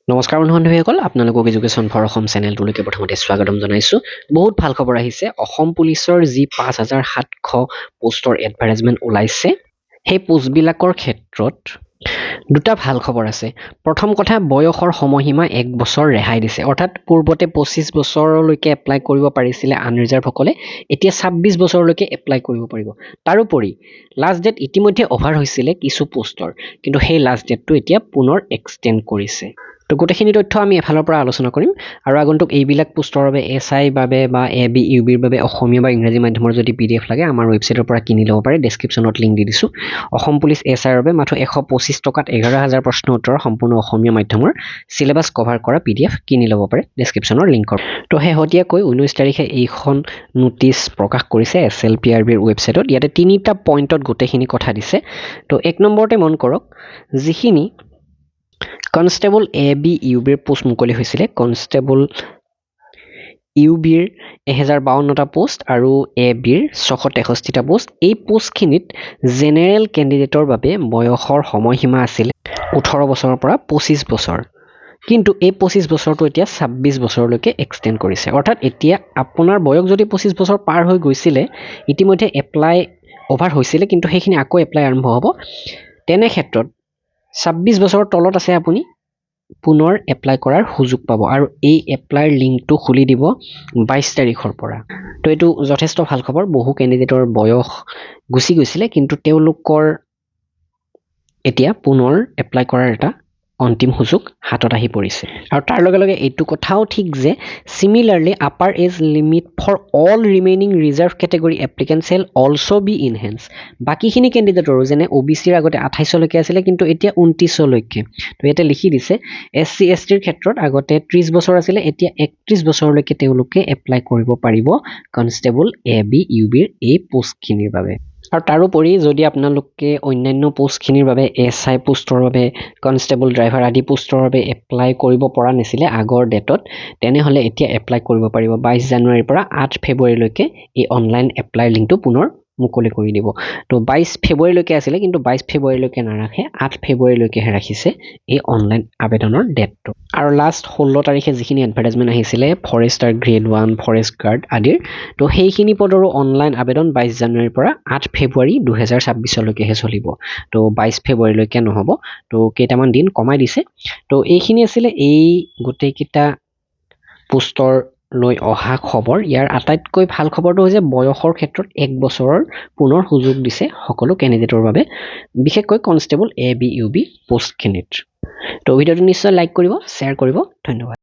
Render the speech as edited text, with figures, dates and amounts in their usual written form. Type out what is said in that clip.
নমস্কাৰ বন্ধু-বান্ধৱীসকল, আপোনালোকক education for Assam চেনেলটোলৈকে প্ৰথমতে স্বাগতম জনাইছোঁ। বহুত ভাল খবৰ আহিছে। অসম পুলিচৰ যি ৫,৭০০ পোষ্টৰ এডভাৰটাইজমেণ্ট ওলাইছে, সেই পোষ্টবিলাকৰ ক্ষেত্ৰত দুটা ভাল খবৰ আছে। প্ৰথম কথা, বয়সৰ সময়সীমা ১ বছৰ ৰেহাই দিছে। অৰ্থাৎ পূৰ্বতে ২৫ বছৰলৈকে এপ্লাই কৰিব পাৰিছিলে আনৰিজাৰ্ভসকলে, এতিয়া ২৬ বছৰলৈকে এপ্লাই কৰিব পাৰিব। তাৰোপৰি লাষ্ট ডেট ইতিমধ্যে অভাৰ হৈছিলে কিছু পোষ্টৰ, কিন্তু সেই লাষ্ট ডেটটো এতিয়া পুনৰ এক্সটেণ্ড কৰিছে। তো গোটেইখিনি তথ্য আমি এফালৰ পৰা আলোচনা কৰিম আৰু আগন্তুক এইবিলাক পোষ্টৰ বাবে SI বাবে বা AB UBৰ বাবে অসমীয়া বা ইংৰাজী মাধ্যমৰ যদি PDF লাগে আমাৰ ৱেবছাইটৰ পৰা কিনি ল'ব পাৰে। ডেছক্ৰিপশ্যনত লিংক দি দিছোঁ। অসম পুলিচ SIৰ বাবে মাত্ৰ ১২৫ টকাত ১১,০০০ প্ৰশ্ন উত্তৰৰ সম্পূৰ্ণ অসমীয়া মাধ্যমৰ চিলেবাছ কভাৰ কৰা PDF কিনি ল'ব পাৰে ডেছক্ৰিপশ্যনৰ লিংকৰ। তো শেহতীয়াকৈ 19 তাৰিখে এইখন নোটিছ প্ৰকাশ কৰিছে SLPRBৰ ৱেবছাইটত। ইয়াতে ৩টা পইণ্টত গোটেইখিনি কথা দিছে। তো ১ নম্বৰতে মন কৰক, যিখিনি কনষ্টেবল AB UBৰ পোষ্ট মুকলি হৈছিলে, কনষ্টেবল UBৰ 1052টা পোষ্ট আৰু ABৰ 663টা পোষ্ট। এই পোষ্টখিনিত জেনেৰেল কেণ্ডিডেটৰ বাবে বয়সৰ সময়সীমা আছিলে 18 বছৰৰ পৰা 25 বছৰ। কিন্তু এই 25 বছৰটো এতিয়া 26 বছৰলৈকে এক্সটেণ্ড কৰিছে। অৰ্থাৎ এতিয়া আপোনাৰ বয়স যদি 25 বছৰ পাৰ হৈ গৈছিলে, ইতিমধ্যে এপ্লাই অভাৰ হৈছিলে, কিন্তু সেইখিনি আকৌ এপ্লাই আৰম্ভ হ'ব। তেনে ক্ষেত্ৰত 26 বছৰৰ তলত আছে, আপুনি পুনৰ এপ্লাই কৰাৰ সুযোগ পাব আৰু এই এপ্লাইৰ লিংকটো খুলি দিব 22 তাৰিখৰ পৰা। তো এইটো যথেষ্ট ভাল খবৰ। বহু কেণ্ডিডেটৰ বয়স গুচি গৈছিলে, কিন্তু তেওঁলোকৰ এতিয়া পুনৰ এপ্লাই কৰাৰ এটা অন্তিম সুযোগ হাতত আহি পৰিছে। আৰু তাৰ লগে লগে এইটো কথাও ঠিক যে similarly upper age limit for all remaining reserve category applicant shall also' be enhanced. বাকীখিনি কেণ্ডিডেটৰো যেনে OBCৰ আগতে 28লৈকে আছিলে, কিন্তু এতিয়া 29লৈকে। তো ইয়াতে লিখি দিছে SC STৰ ক্ষেত্ৰত আগতে 30 বছৰ আছিলে, এতিয়া 31 বছৰলৈকে তেওঁলোকে এপ্লাই কৰিব পাৰিব কনষ্টেবল AB UBৰ এই পোষ্টখিনিৰ বাবে। আৰু তাৰোপৰি যদি আপোনালোকে অন্যান্য পোষ্টখিনিৰ বাবে SI পোষ্টৰ বাবে, কনষ্টেবল ড্ৰাইভাৰ আদি পোষ্টৰ বাবে এপ্লাই কৰিব পৰা নাছিলে আগৰ ডেটত, তেনেহ'লে এতিয়া এপ্লাই কৰিব পাৰিব। 22 জানুৱাৰীৰ পৰা 8 ফেব্ৰুৱাৰীলৈকে এই অনলাইন এপ্লাইৰ লিংকটো পুনৰ মুকলি কৰি দিব। তো 22 ফেব্ৰুৱাৰীলৈকে আছিলে, কিন্তু 22 ফেব্ৰুৱাৰীলৈকে নাৰাখে, 8 ফেব্ৰুৱাৰীলৈকেহে ৰাখিছে এই অনলাইন আবেদনৰ ডেটটো। আৰু লাষ্ট 16 তাৰিখে যিখিনি এডভাৰটাইজমেণ্ট আহিছিলে ফৰেষ্টাৰ গ্ৰেড 1, ফৰেষ্ট গাৰ্ড আদিৰ, তো সেইখিনি পদৰো অনলাইন আবেদন 22 জানুৱাৰীৰ পৰা 8 ফেব্ৰুৱাৰী 2026লৈকেহে চলিব। তো 22 ফেব্ৰুৱাৰীলৈকে নহ'ব। তো কেইটামান দিন কমাই দিছে। তো এইখিনি আছিলে এই গোটেইকেইটা পোষ্টৰ লৈ অহা খবৰ। ইয়াৰ আটাইতকৈ ভাল খবৰটো হৈছে বয়সৰ ক্ষেত্ৰত 1 বছৰৰ পুনৰ সুযোগ দিছে সকলো কেণ্ডিডেটৰ বাবে, বিশেষকৈ কনষ্টেবল AB UB পোষ্টখিনিত। তো ভিডিঅ'টো নিশ্চয় লাইক কৰিব, শ্বেয়াৰ কৰিব। ধন্যবাদ।